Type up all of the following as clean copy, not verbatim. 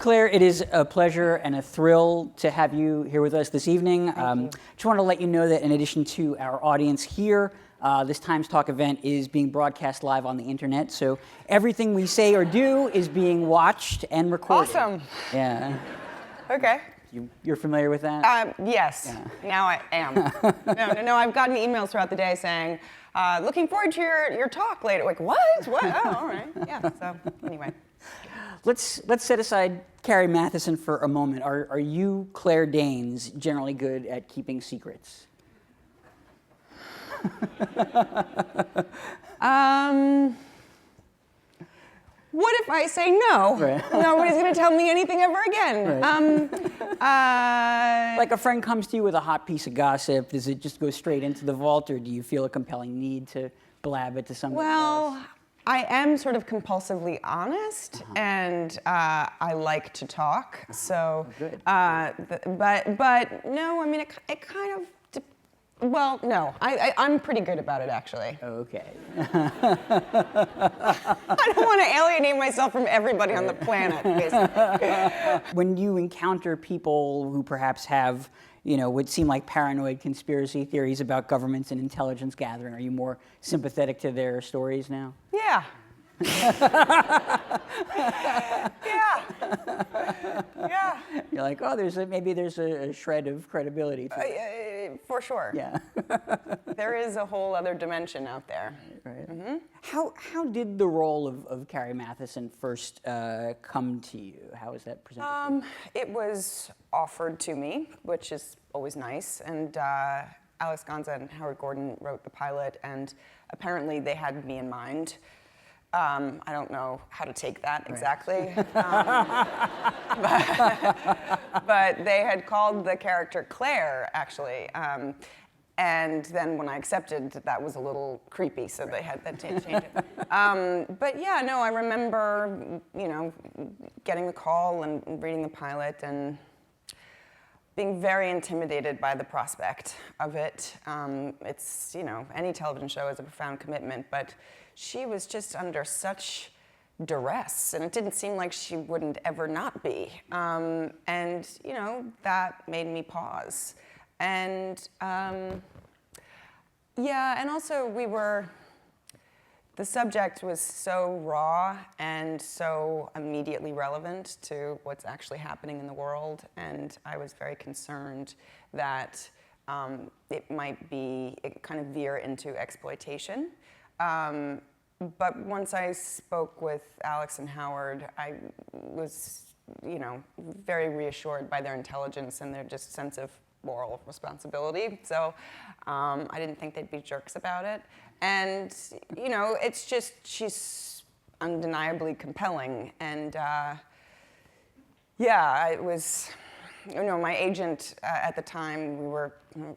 Claire, it is a pleasure and a thrill to have you here with us this evening. Just want to let you know that in addition to our audience here, this Times Talk event is being broadcast live on the internet, so everything we say or do is being watched and recorded. Awesome. Yeah. Okay. You're familiar with that? Yes. Yeah. Now I am. No. I've gotten emails throughout the day saying, looking forward to your talk later. Like, what? What? Oh, all right. Yeah. So anyway. Let's set aside Carrie Mathison for a moment. Are you, Claire Danes, generally good at keeping secrets? What if I say no? Right. Nobody's going to tell me anything ever again. Right. Like a friend comes to you with a hot piece of gossip, does it just go straight into the vault, or do you feel a compelling need to blab it to somebody else? Well, I am sort of compulsively honest, and I like to talk. So, good. But no, I mean it kind of. Well, no, I'm pretty good about it, actually. Okay. I don't want to alienate myself from everybody on the planet, basically. When you encounter people who perhaps have, would seem like paranoid conspiracy theories about governments and intelligence gathering, are you more sympathetic to their stories now? Yeah. Yeah. You're like, oh, maybe there's a shred of credibility to it. For sure. Yeah. There is a whole other dimension out there. Right. Mm-hmm. How did the role of Carrie Mathison first come to you? How was that presented to you? It was offered to me, which is always nice, and Alex Gonza and Howard Gordon wrote the pilot, and apparently they had me in mind. I don't know how to take that exactly, but they had called the character Claire, actually, and then when I accepted, that was a little creepy, so they had to change it. But yeah, no, I remember, getting the call and reading the pilot and being very intimidated by the prospect of it. It's, any television show is a profound commitment, but she was just under such duress, and it didn't seem like she wouldn't ever not be. And, that made me pause. And, and also the subject was so raw and so immediately relevant to what's actually happening in the world, and I was very concerned that it kind of veer into exploitation. But once I spoke with Alex and Howard, I was, very reassured by their intelligence and their just sense of moral responsibility. So I didn't think they'd be jerks about it. And, it's just, she's undeniably compelling. And it was, my agent at the time, we were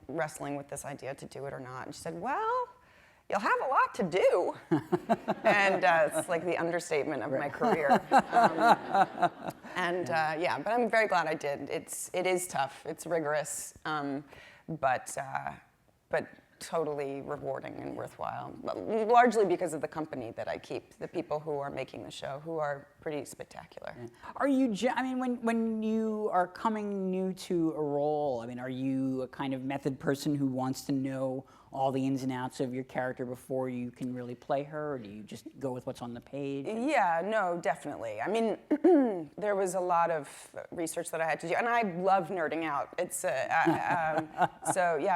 wrestling with this idea to do it or not. And she said, well, you'll have a lot to do. And it's like the understatement of my career. But I'm very glad I did. It is tough, it's rigorous, but totally rewarding and worthwhile, largely because of the company that I keep, the people who are making the show, who are pretty spectacular. Are you, when you are coming new to a role, are you a kind of method person who wants to know all the ins and outs of your character before you can really play her, or do you just go with what's on the page? Yeah, no, definitely. There was a lot of research that I had to do, and I love nerding out. It's I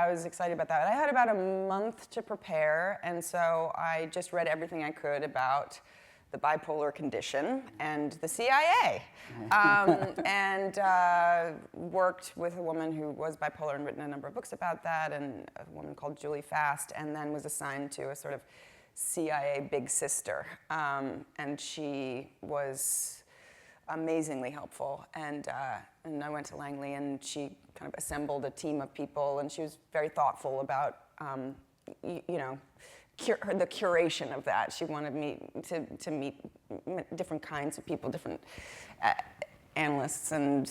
was excited about that. I had about a month to prepare, and so I just read everything I could about the bipolar condition and the CIA, and worked with a woman who was bipolar and written a number of books about that, and a woman called Julie Fast, and then was assigned to a sort of CIA big sister, and she was amazingly helpful, and I went to Langley, and she kind of assembled a team of people, and she was very thoughtful about, the curation of that. She wanted me to meet different kinds of people, different analysts and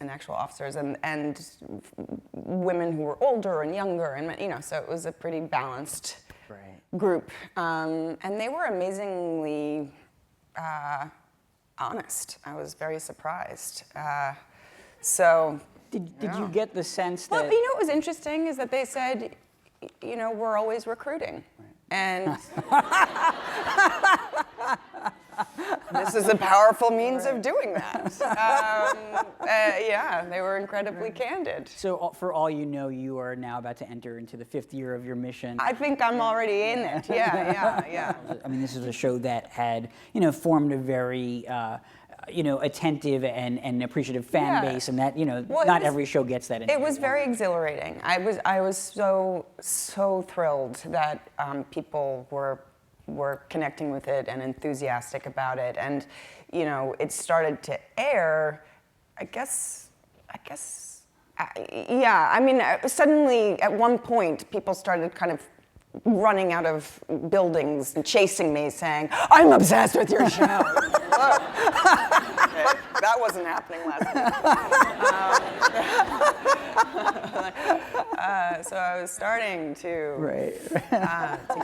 actual officers, and women who were older and younger, and so it was a pretty balanced group, and they were amazingly honest. I was very surprised. So. Did you get the sense that? Well, you know what was interesting is that they said, you know, we're always recruiting. And this is a powerful means of doing that. Yeah, they were incredibly candid. So for all you know, you are now about to enter into the 5th year of your mission. I think I'm already in it. Yeah. I mean, this is a show that had, formed a very, attentive and appreciative fan base, and that, not every show gets that. It was very exhilarating. I was so thrilled that people were connecting with it and enthusiastic about it, and it started to air. I mean, suddenly at one point people started kind of running out of buildings and chasing me, saying, "I'm obsessed with your show." Okay, that wasn't happening last week. So I was starting to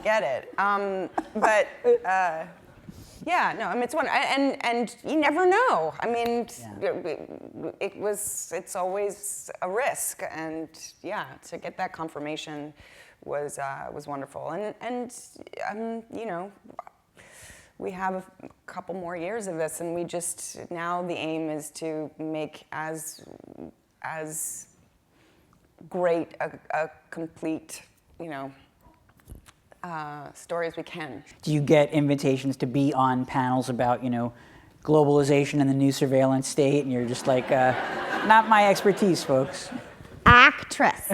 get it. I mean, it's one, and you never know. I mean, it's always a risk, and to get that confirmation was wonderful, and we have a couple more years of this, and now the aim is to make as great a complete story as we can. Do you get invitations to be on panels about globalization and the new surveillance state, and you're just like, not my expertise, folks? Actress.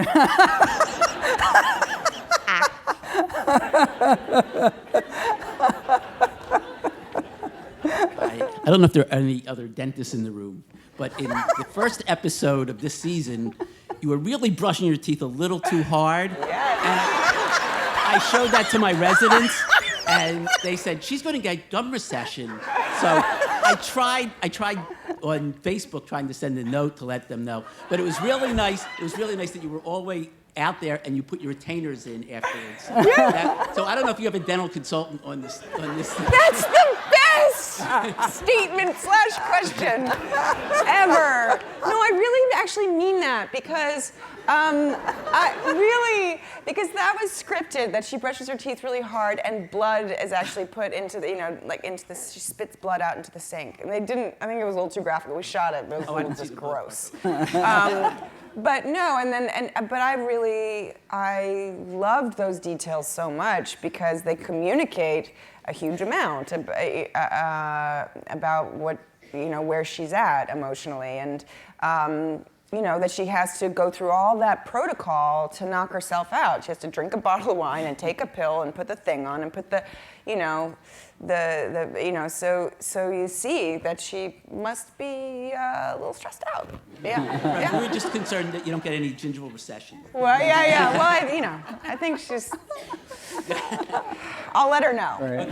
I don't know if there are any other dentists in the room, but in the first episode of this season, you were really brushing your teeth a little too hard. Yes. And I showed that to my residents, and they said, she's going to get gum recession. So I tried on Facebook trying to send a note to let them know. But it was really nice. It was really nice that you were always out there and you put your retainers in afterwards. So I don't know if you have a dental consultant on this. That's the best statement/question ever. No, I really actually mean that because because that was scripted, that she brushes her teeth really hard and blood is actually put into the, she spits blood out into the sink. And I think it was a little too graphic. We shot it, but it was a little just gross. But no, but I loved those details so much because they communicate a huge amount about what, where she's at emotionally, and that she has to go through all that protocol to knock herself out. She has to drink a bottle of wine and take a pill and put the thing on and put the, so you see that she must be a little stressed out. Yeah. We were just concerned that you don't get any gingival recession. Well, yeah. Well, I think she's. I'll let her know. Right.